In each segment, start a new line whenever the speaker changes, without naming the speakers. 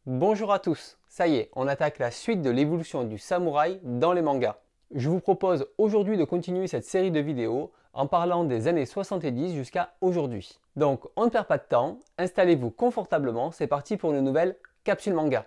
Bonjour à tous, ça y est, on attaque la suite de l'évolution du samouraï dans les mangas. Je vous propose aujourd'hui de continuer cette série de vidéos en parlant des années 70 jusqu'à aujourd'hui. Donc on ne perd pas de temps, installez-vous confortablement, c'est parti pour une nouvelle capsule manga.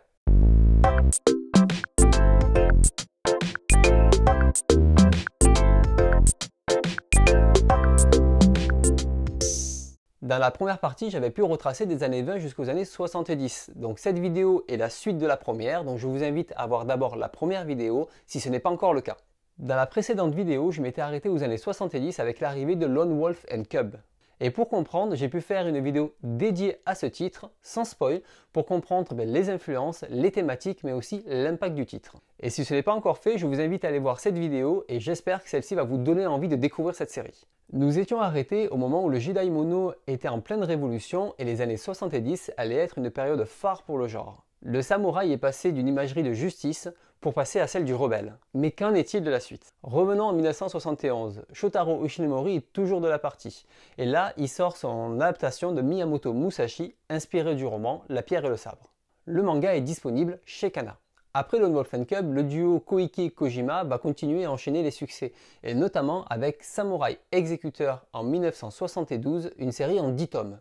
Dans la première partie, j'avais pu retracer des années 20 jusqu'aux années 70. Donc cette vidéo est la suite de la première, donc je vous invite à voir d'abord la première vidéo si ce n'est pas encore le cas. Dans la précédente vidéo, je m'étais arrêté aux années 70 avec l'arrivée de Lone Wolf and Cub. Et pour comprendre, j'ai pu faire une vidéo dédiée à ce titre, sans spoil, pour comprendre les influences, les thématiques, mais aussi l'impact du titre. Et si ce n'est pas encore fait, je vous invite à aller voir cette vidéo et j'espère que celle-ci va vous donner envie de découvrir cette série. Nous étions arrêtés au moment où le Jidaimono était en pleine révolution et les années 70 allaient être une période phare pour le genre. Le samouraï est passé d'une imagerie de justice pour passer à celle du rebelle. Mais qu'en est-il de la suite? Revenons en 1971, Shotaro Ishinomori est toujours de la partie. Et là, il sort son adaptation de Miyamoto Musashi, inspiré du roman La pierre et le sabre. Le manga est disponible chez Kana. Après Lone Wolf and Cub, le duo Koike-Kojima va continuer à enchaîner les succès, et notamment avec Samurai Executor en 1972, une série en 10 tomes.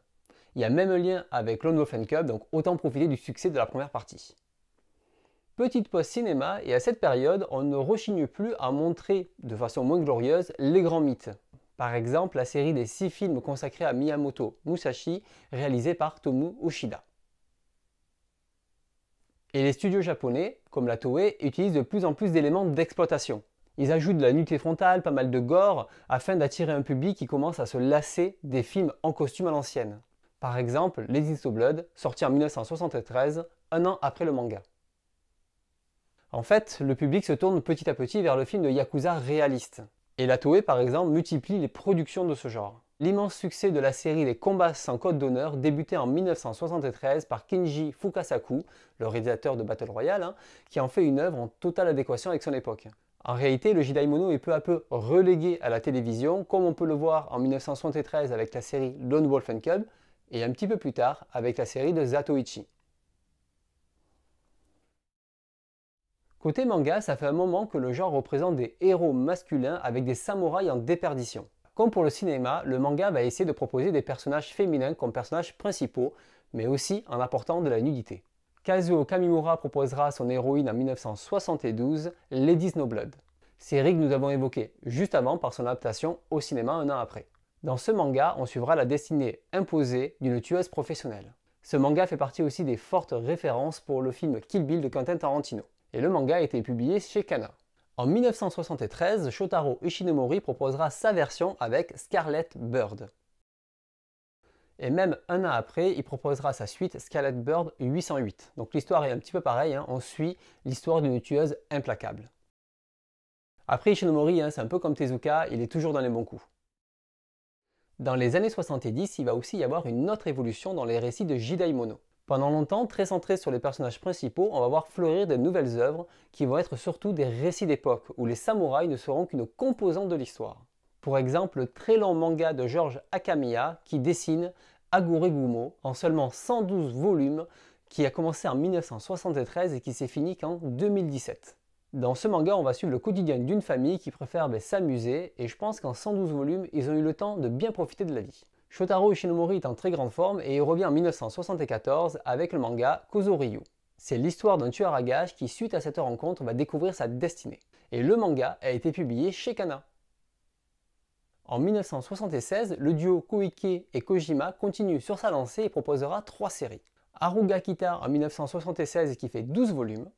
Il y a même un lien avec Lone Wolf and Cub, donc autant profiter du succès de la première partie. Petite pause cinéma, et à cette période, on ne rechigne plus à montrer de façon moins glorieuse les grands mythes. Par exemple, la série des 6 films consacrés à Miyamoto Musashi, réalisés par Tomu Uchida. Et les studios japonais, comme la Toei, utilisent de plus en plus d'éléments d'exploitation. Ils ajoutent de la nudité frontale, pas mal de gore, afin d'attirer un public qui commence à se lasser des films en costume à l'ancienne. Par exemple, Lady Snowblood, sorti en 1973, un an après le manga. En fait, le public se tourne petit à petit vers le film de Yakuza réaliste. Et la Toei, par exemple, multiplie les productions de ce genre. L'immense succès de la série Les Combats sans code d'honneur débutait en 1973 par Kenji Fukasaku, le réalisateur de Battle Royale, qui en fait une œuvre en totale adéquation avec son époque. En réalité, le Jidaimono est peu à peu relégué à la télévision, comme on peut le voir en 1973 avec la série Lone Wolf and Cub, et un petit peu plus tard avec la série de Zatoichi. Côté manga, ça fait un moment que le genre représente des héros masculins avec des samouraïs en déperdition. Comme pour le cinéma, le manga va essayer de proposer des personnages féminins comme personnages principaux, mais aussi en apportant de la nudité. Kazuo Kamimura proposera son héroïne en 1972, Lady Snowblood. Série que nous avons évoquée juste avant par son adaptation au cinéma un an après. Dans ce manga, on suivra la destinée imposée d'une tueuse professionnelle. Ce manga fait partie aussi des fortes références pour le film Kill Bill de Quentin Tarantino. Et le manga a été publié chez Kana. En 1973, Shotaro Ishinomori proposera sa version avec Scarlet Bird. Et même un an après, il proposera sa suite Scarlet Bird 808. Donc l'histoire est un petit peu pareille, on suit l'histoire d'une tueuse implacable. Après Ishinomori, c'est un peu comme Tezuka, il est toujours dans les bons coups. Dans les années 70, il va aussi y avoir une autre évolution dans les récits de Jidaimono. Pendant longtemps, très centré sur les personnages principaux, on va voir fleurir de nouvelles œuvres qui vont être surtout des récits d'époque, où les samouraïs ne seront qu'une composante de l'histoire. Pour exemple, le très long manga de George Akamiya qui dessine Aguregumo en seulement 112 volumes, qui a commencé en 1973 et qui s'est fini qu'en 2017. Dans ce manga, on va suivre le quotidien d'une famille qui préfère s'amuser, et je pense qu'en 112 volumes, ils ont eu le temps de bien profiter de la vie. Shotaro Ishinomori est en très grande forme et il revient en 1974 avec le manga Kozoryu. C'est l'histoire d'un tueur à gages qui, suite à cette rencontre, va découvrir sa destinée. Et le manga a été publié chez Kana. En 1976, le duo Koike et Kojima continue sur sa lancée et proposera 3 séries. Haruga Kita en 1976 qui fait 12 volumes.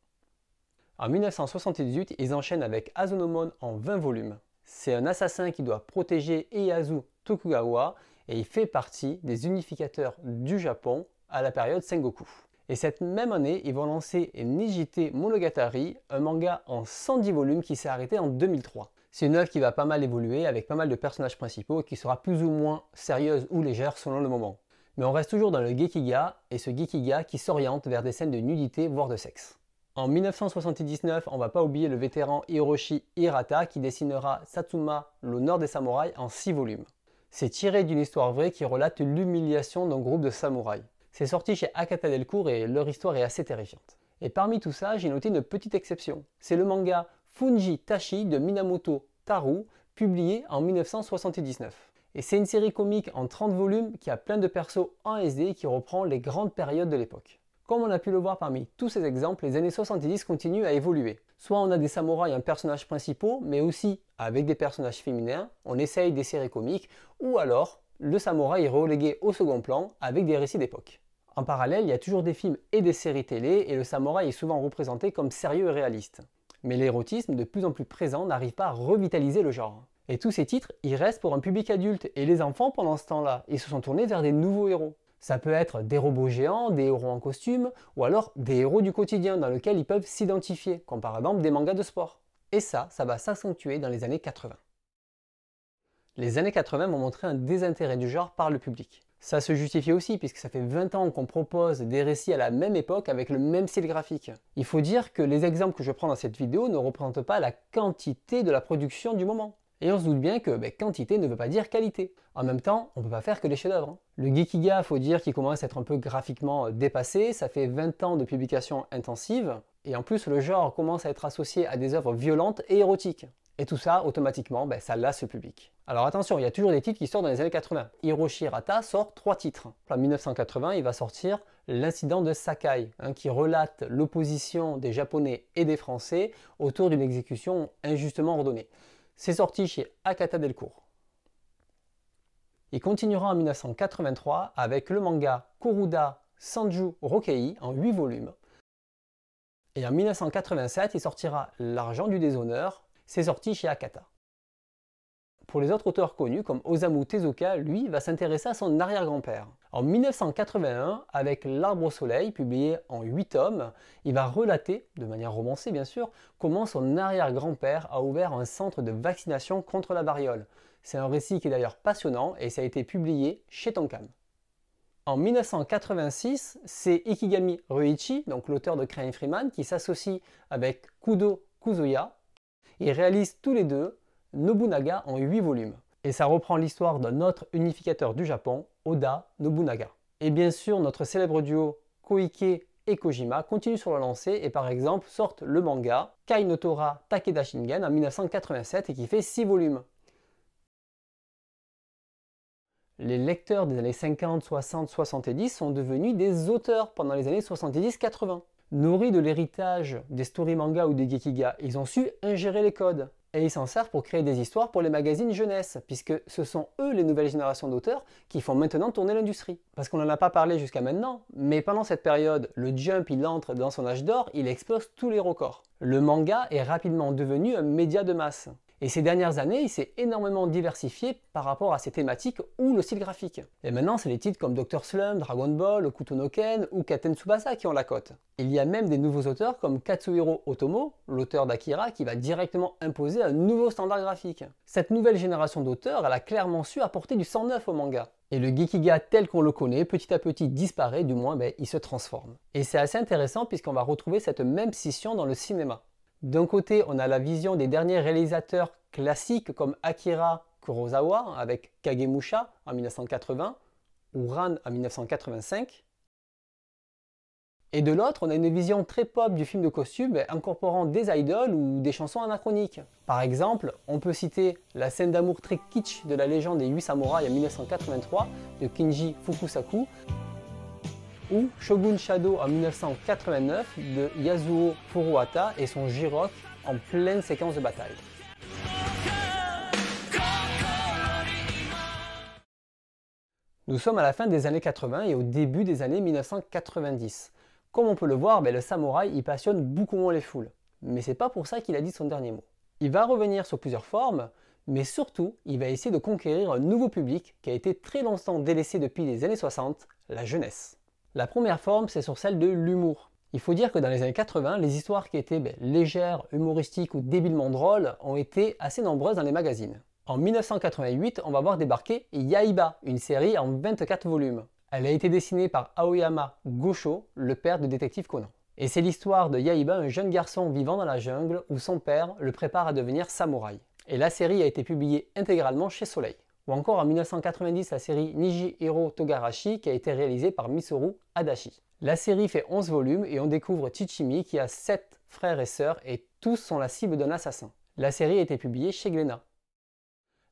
En 1978, ils enchaînent avec Azonomon en 20 volumes. C'est un assassin qui doit protéger Ieyasu Tokugawa et il fait partie des unificateurs du Japon à la période Sengoku. Et cette même année, ils vont lancer Nijite Monogatari, un manga en 110 volumes qui s'est arrêté en 2003. C'est une œuvre qui va pas mal évoluer avec pas mal de personnages principaux et qui sera plus ou moins sérieuse ou légère selon le moment. Mais on reste toujours dans le Gekiga, et ce Gekiga qui s'oriente vers des scènes de nudité voire de sexe. En 1979, on va pas oublier le vétéran Hiroshi Hirata qui dessinera Satsuma, l'honneur des samouraïs en 6 volumes. C'est tiré d'une histoire vraie qui relate l'humiliation d'un groupe de samouraïs. C'est sorti chez Akata Delcourt et leur histoire est assez terrifiante. Et parmi tout ça, j'ai noté une petite exception. C'est le manga Funji Tashi de Minamoto Taru, publié en 1979. Et c'est une série comique en 30 volumes qui a plein de persos en SD et qui reprend les grandes périodes de l'époque. Comme on a pu le voir parmi tous ces exemples, les années 70 continuent à évoluer. Soit on a des samouraïs en personnages principaux, mais aussi avec des personnages féminins, on essaye des séries comiques, ou alors le samouraï est relégué au second plan avec des récits d'époque. En parallèle, il y a toujours des films et des séries télé, et le samouraï est souvent représenté comme sérieux et réaliste. Mais l'érotisme, de plus en plus présent, n'arrive pas à revitaliser le genre. Et tous ces titres, ils restent pour un public adulte, et les enfants, pendant ce temps-là, ils se sont tournés vers des nouveaux héros. Ça peut être des robots géants, des héros en costume, ou alors des héros du quotidien dans lesquels ils peuvent s'identifier, comme par exemple des mangas de sport. Et ça va s'accentuer dans les années 80. Les années 80 vont montrer un désintérêt du genre par le public. Ça se justifie aussi puisque ça fait 20 ans qu'on propose des récits à la même époque avec le même style graphique. Il faut dire que les exemples que je prends dans cette vidéo ne représentent pas la quantité de la production du moment. Et on se doute bien que quantité ne veut pas dire qualité. En même temps, on ne peut pas faire que des chefs-d'œuvre. Le Gekiga, faut dire qu'il commence à être un peu graphiquement dépassé, ça fait 20 ans de publication intensive, et en plus le genre commence à être associé à des œuvres violentes et érotiques. Et tout ça, automatiquement, ça lasse le public. Alors attention, il y a toujours des titres qui sortent dans les années 80. Hiroshi Hirata sort 3 titres. En 1980, il va sortir L'incident de Sakai, qui relate l'opposition des Japonais et des Français autour d'une exécution injustement ordonnée. C'est sorti chez Akata Delcourt. Il continuera en 1983 avec le manga Koruda Sanju Rokei en 8 volumes. Et en 1987, il sortira L'argent du déshonneur. C'est sorti chez Akata. Pour les autres auteurs connus, comme Osamu Tezuka, lui, va s'intéresser à son arrière-grand-père. En 1981, avec L'Arbre au soleil, publié en 8 tomes, il va relater, de manière romancée bien sûr, comment son arrière-grand-père a ouvert un centre de vaccination contre la variole. C'est un récit qui est d'ailleurs passionnant et ça a été publié chez Tonkam. En 1986, c'est Ikigami Ryoichi, donc l'auteur de Crying Freeman, qui s'associe avec Kudo Kuzuya. Ils réalisent tous les deux Nobunaga en 8 volumes. Et ça reprend l'histoire d'un autre unificateur du Japon, Oda Nobunaga. Et bien sûr, notre célèbre duo Koike et Kojima continue sur la lancée et par exemple sortent le manga Kai no Tora Takeda Shingen en 1987 et qui fait 6 volumes. Les lecteurs des années 50, 60, 70 sont devenus des auteurs pendant les années 70-80. Nourris de l'héritage des story manga ou des gekiga, ils ont su ingérer les codes. Et ils s'en servent pour créer des histoires pour les magazines jeunesse, puisque ce sont eux, les nouvelles générations d'auteurs, qui font maintenant tourner l'industrie. Parce qu'on n'en a pas parlé jusqu'à maintenant, mais pendant cette période, le Jump, il entre dans son âge d'or, il explose tous les records. Le manga est rapidement devenu un média de masse. Et ces dernières années, il s'est énormément diversifié par rapport à ses thématiques ou le style graphique. Et maintenant, c'est les titres comme Dr. Slump, Dragon Ball, Okuto no Ken ou Katen Tsubasa qui ont la cote. Il y a même des nouveaux auteurs comme Katsuhiro Otomo, l'auteur d'Akira, qui va directement imposer un nouveau standard graphique. Cette nouvelle génération d'auteurs, elle a clairement su apporter du sang neuf au manga. Et le Gekiga tel qu'on le connaît, petit à petit disparaît, du moins il se transforme. Et c'est assez intéressant puisqu'on va retrouver cette même scission dans le cinéma. D'un côté, on a la vision des derniers réalisateurs classiques comme Akira Kurosawa avec Kagemusha en 1980 ou Ran en 1985. Et de l'autre, on a une vision très pop du film de costume incorporant des idoles ou des chansons anachroniques. Par exemple, on peut citer la scène d'amour très kitsch de la légende des 8 samouraïs en 1983 de Kinji Fukusaku ou Shogun Shadow en 1989 de Yasuo Furuhata et son J-Rock en pleine séquence de bataille. Nous sommes à la fin des années 80 et au début des années 1990. Comme on peut le voir, le samouraï il passionne beaucoup moins les foules. Mais c'est pas pour ça qu'il a dit son dernier mot. Il va revenir sur plusieurs formes, mais surtout, il va essayer de conquérir un nouveau public qui a été très longtemps délaissé depuis les années 60, la jeunesse. La première forme, c'est sur celle de l'humour. Il faut dire que dans les années 80, les histoires qui étaient légères, humoristiques ou débilement drôles ont été assez nombreuses dans les magazines. En 1988, on va voir débarquer Yaiba, une série en 24 volumes. Elle a été dessinée par Aoyama Gosho, le père de Détective Conan. Et c'est l'histoire de Yaiba, un jeune garçon vivant dans la jungle où son père le prépare à devenir samouraï. Et la série a été publiée intégralement chez Soleil. Ou encore en 1990 la série Nijihiro Togarashi qui a été réalisée par Misoru Adachi. La série fait 11 volumes et on découvre Chichimi qui a 7 frères et sœurs et tous sont la cible d'un assassin. La série a été publiée chez Glénat.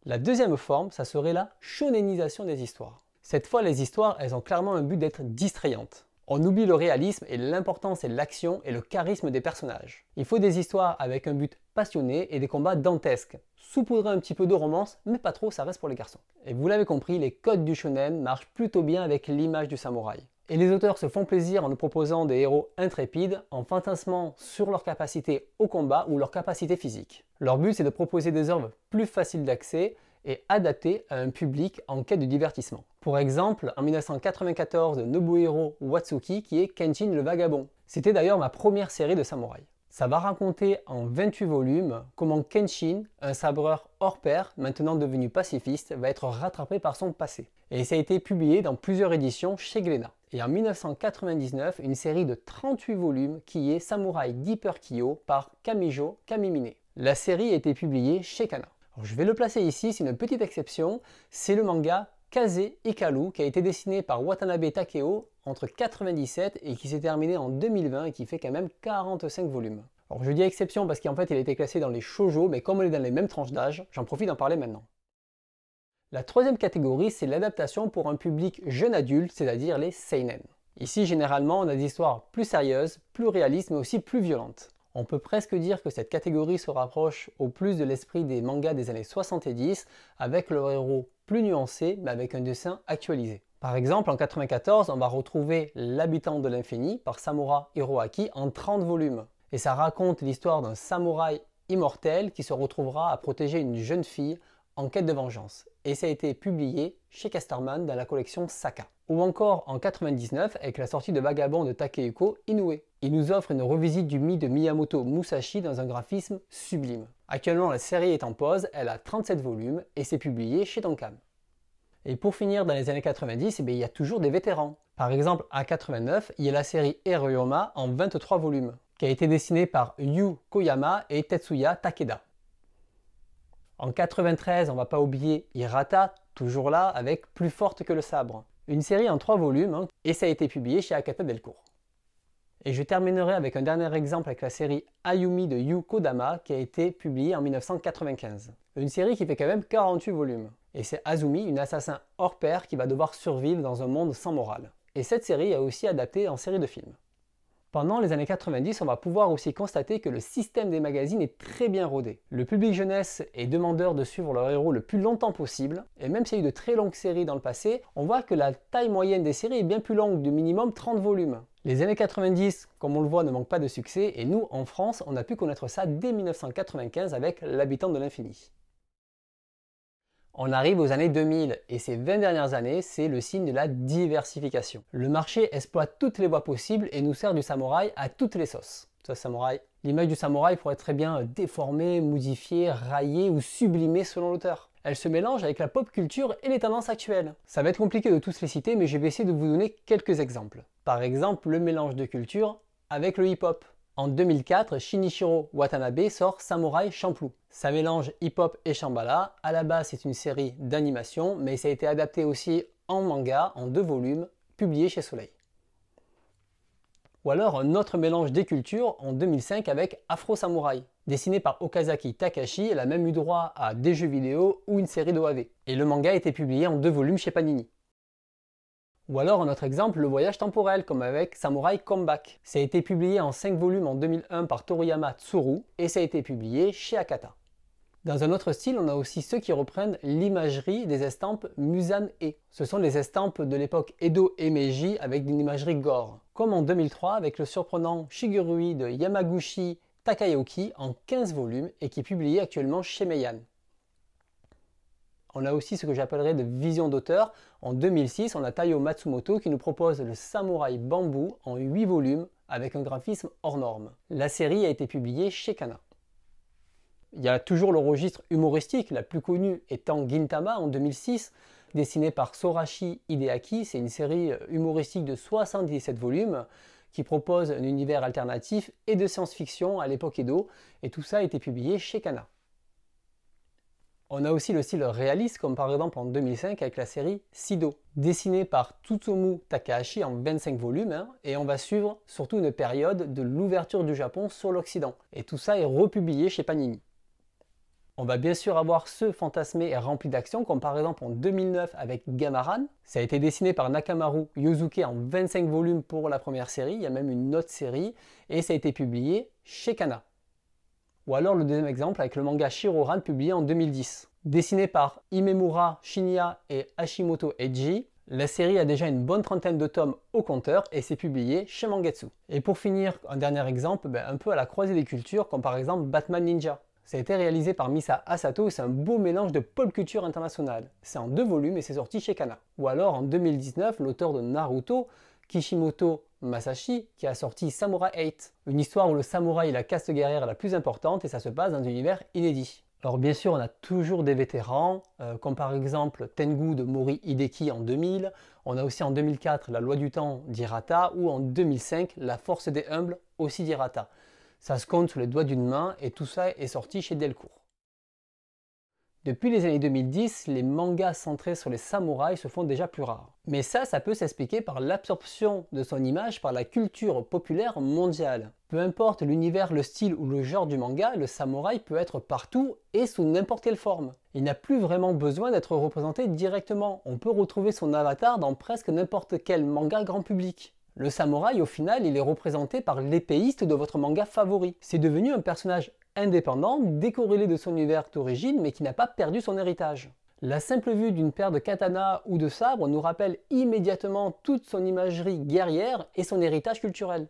La deuxième forme, ça serait la shonenisation des histoires. Cette fois, les histoires, elles ont clairement un but d'être distrayantes. On oublie le réalisme et l'important c'est l'action et le charisme des personnages. Il faut des histoires avec un but passionné et des combats dantesques. Saupoudrer un petit peu de romance, mais pas trop, ça reste pour les garçons. Et vous l'avez compris, les codes du shonen marchent plutôt bien avec l'image du samouraï. Et les auteurs se font plaisir en nous proposant des héros intrépides, en fantasmant sur leur capacité au combat ou leur capacité physique. Leur but c'est de proposer des œuvres plus faciles d'accès et adaptées à un public en quête de divertissement. Pour exemple, en 1994 de Nobuhiro Watsuki qui est Kenshin le Vagabond. C'était d'ailleurs ma première série de samouraï. Ça va raconter en 28 volumes comment Kenshin, un sabreur hors pair, maintenant devenu pacifiste, va être rattrapé par son passé. Et ça a été publié dans plusieurs éditions chez Glénat. Et en 1999, une série de 38 volumes qui est Samurai Deeper Kyo par Kamijo Kamimine. La série a été publiée chez Kana. Alors, je vais le placer ici, c'est une petite exception, c'est le manga Kaze Ikaru qui a été dessiné par Watanabe Takeo entre 1997 et qui s'est terminé en 2020 et qui fait quand même 45 volumes. Alors je dis exception parce qu'en fait il a été classé dans les shoujo, mais comme on est dans les mêmes tranches d'âge, j'en profite d'en parler maintenant. La troisième catégorie, c'est l'adaptation pour un public jeune adulte, c'est-à-dire les seinen. Ici généralement on a des histoires plus sérieuses, plus réalistes mais aussi plus violentes. On peut presque dire que cette catégorie se rapproche au plus de l'esprit des mangas des années 70 avec leur héros plus nuancé mais avec un dessin actualisé. Par exemple en 1994 on va retrouver L'habitant de l'infini par Samura Hiroaki en 30 volumes. Et ça raconte l'histoire d'un samouraï immortel qui se retrouvera à protéger une jeune fille en quête de vengeance. Et ça a été publié chez Casterman dans la collection Saka. Ou encore en 1999 avec la sortie de Vagabond de Takehiko Inoue. Il nous offre une revisite du mythe de Miyamoto Musashi dans un graphisme sublime. Actuellement la série est en pause, elle a 37 volumes et c'est publié chez Tonkam. Et pour finir dans les années 90, il y a toujours des vétérans. Par exemple en 89, il y a la série Eroyoma en 23 volumes, qui a été dessinée par Yu Koyama et Tetsuya Takeda. En 93, on ne va pas oublier Hirata, toujours là, avec Plus forte que le sabre. Une série en 3 volumes, et ça a été publié chez Akata Delcourt. Et je terminerai avec un dernier exemple avec la série Ayumi de Yu Kodama, qui a été publiée en 1995. Une série qui fait quand même 48 volumes. Et c'est Azumi, une assassin hors pair qui va devoir survivre dans un monde sans morale. Et cette série est aussi adaptée en série de films. Pendant les années 90, on va pouvoir aussi constater que le système des magazines est très bien rodé. Le public jeunesse est demandeur de suivre leur héros le plus longtemps possible, et même s'il y a eu de très longues séries dans le passé, on voit que la taille moyenne des séries est bien plus longue, de minimum 30 volumes. Les années 90, comme on le voit, ne manquent pas de succès, et nous, en France, on a pu connaître ça dès 1995 avec L'habitant de l'infini. On arrive aux années 2000 et ces 20 dernières années, c'est le signe de la diversification. Le marché exploite toutes les voies possibles et nous sert du samouraï à toutes les sauces. Ça, samouraï. L'image du samouraï pourrait être très bien déformée, modifiée, raillée ou sublimée selon l'auteur. Elle se mélange avec la pop culture et les tendances actuelles. Ça va être compliqué de tous les citer, mais je vais essayer de vous donner quelques exemples. Par exemple, le mélange de culture avec le hip-hop. En 2004, Shinichiro Watanabe sort Samouraï Champloo. Ça mélange hip-hop et Shambhala. À la base, c'est une série d'animation, mais ça a été adapté aussi en manga, en 2 volumes, publié chez Soleil. Ou alors un autre mélange des cultures en 2005 avec Afro Samurai. Dessiné par Okazaki Takashi, elle a même eu droit à des jeux vidéo ou une série d'OAV. Et le manga a été publié en 2 volumes chez Panini. Ou alors un autre exemple, le voyage temporel, comme avec Samurai Comeback. Ça a été publié en 5 volumes en 2001 par Toriyama Tsuru et ça a été publié chez Akata. Dans un autre style, on a aussi ceux qui reprennent l'imagerie des estampes Musan-e. Ce sont les estampes de l'époque Edo et Meiji avec une imagerie gore. Comme en 2003 avec le surprenant Shigurui de Yamaguchi Takayoki en 15 volumes et qui est publié actuellement chez Meian. On a aussi ce que j'appellerais de vision d'auteur. En 2006, on a Taiyo Matsumoto qui nous propose le Samouraï Bamboo en 8 volumes avec un graphisme hors norme. La série a été publiée chez Kana. Il y a toujours le registre humoristique, la plus connue étant Gintama en 2006, dessinée par Sorashi Hideaki. C'est une série humoristique de 77 volumes qui propose un univers alternatif et de science-fiction à l'époque Edo. Et tout ça a été publié chez Kana. On a aussi le style réaliste, comme par exemple en 2005 avec la série Sido, dessinée par Tsutomu Takahashi en 25 volumes, et on va suivre surtout une période de l'ouverture du Japon sur l'Occident. Et tout ça est republié chez Panini. On va bien sûr avoir ceux fantasmés et remplis d'action, comme par exemple en 2009 avec Gamaran. Ça a été dessiné par Nakamaru Yosuke en 25 volumes pour la première série, il y a même une autre série, et ça a été publié chez Kana. Ou alors le deuxième exemple avec le manga Shiroran publié en 2010. Dessiné par Imemura Shinya et Hashimoto Eiji, la série a déjà une bonne trentaine de tomes au compteur et c'est publié chez Mangetsu. Et pour finir, un dernier exemple, un peu à la croisée des cultures, comme par exemple Batman Ninja. Ça a été réalisé par Misa Asato et c'est un beau mélange de pop culture internationale. C'est en 2 volumes et c'est sorti chez Kana. Ou alors en 2019, l'auteur de Naruto, Kishimoto Masashi, qui a sorti Samurai 8, une histoire où le samouraï est la caste guerrière la plus importante et ça se passe dans un univers inédit. Alors bien sûr, on a toujours des vétérans, comme par exemple Tengu de Mori Hideki en 2000, on a aussi en 2004 La Loi du Temps d'Hirata, ou en 2005 La Force des Humbles, aussi d'Hirata. Ça se compte sur les doigts d'une main et tout ça est sorti chez Delcourt. Depuis les années 2010, les mangas centrés sur les samouraïs se font déjà plus rares. Mais ça peut s'expliquer par l'absorption de son image par la culture populaire mondiale. Peu importe l'univers, le style ou le genre du manga, le samouraï peut être partout et sous n'importe quelle forme. Il n'a plus vraiment besoin d'être représenté directement, on peut retrouver son avatar dans presque n'importe quel manga grand public. Le samouraï, au final, il est représenté par l'épéiste de votre manga favori. C'est devenu un personnage indépendant, décorrélé de son univers d'origine, mais qui n'a pas perdu son héritage. La simple vue d'une paire de katanas ou de sabres nous rappelle immédiatement toute son imagerie guerrière et son héritage culturel.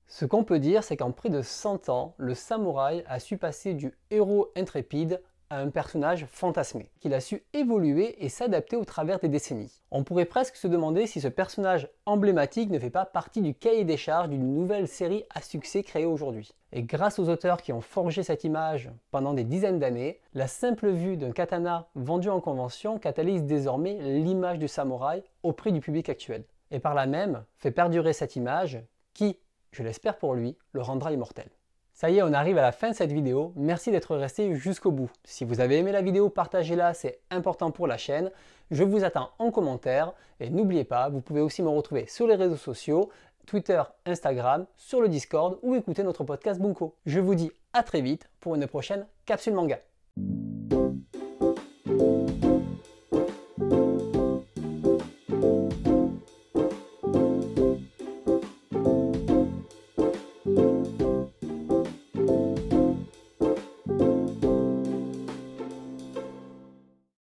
Ce qu'on peut dire, c'est qu'en près de 100 ans, le samouraï a su passer du héros intrépide à un personnage fantasmé, qu'il a su évoluer et s'adapter au travers des décennies. On pourrait presque se demander si ce personnage emblématique ne fait pas partie du cahier des charges d'une nouvelle série à succès créée aujourd'hui. Et grâce aux auteurs qui ont forgé cette image pendant des dizaines d'années, la simple vue d'un katana vendu en convention catalyse désormais l'image du samouraï auprès du public actuel. Et par là même, fait perdurer cette image qui, je l'espère pour lui, le rendra immortel. Ça y est, on arrive à la fin de cette vidéo. Merci d'être resté jusqu'au bout. Si vous avez aimé la vidéo, partagez-la, c'est important pour la chaîne. Je vous attends en commentaire et n'oubliez pas, vous pouvez aussi me retrouver sur les réseaux sociaux, Twitter, Instagram, sur le Discord ou écouter notre podcast Bunko. Je vous dis à très vite pour une prochaine capsule manga.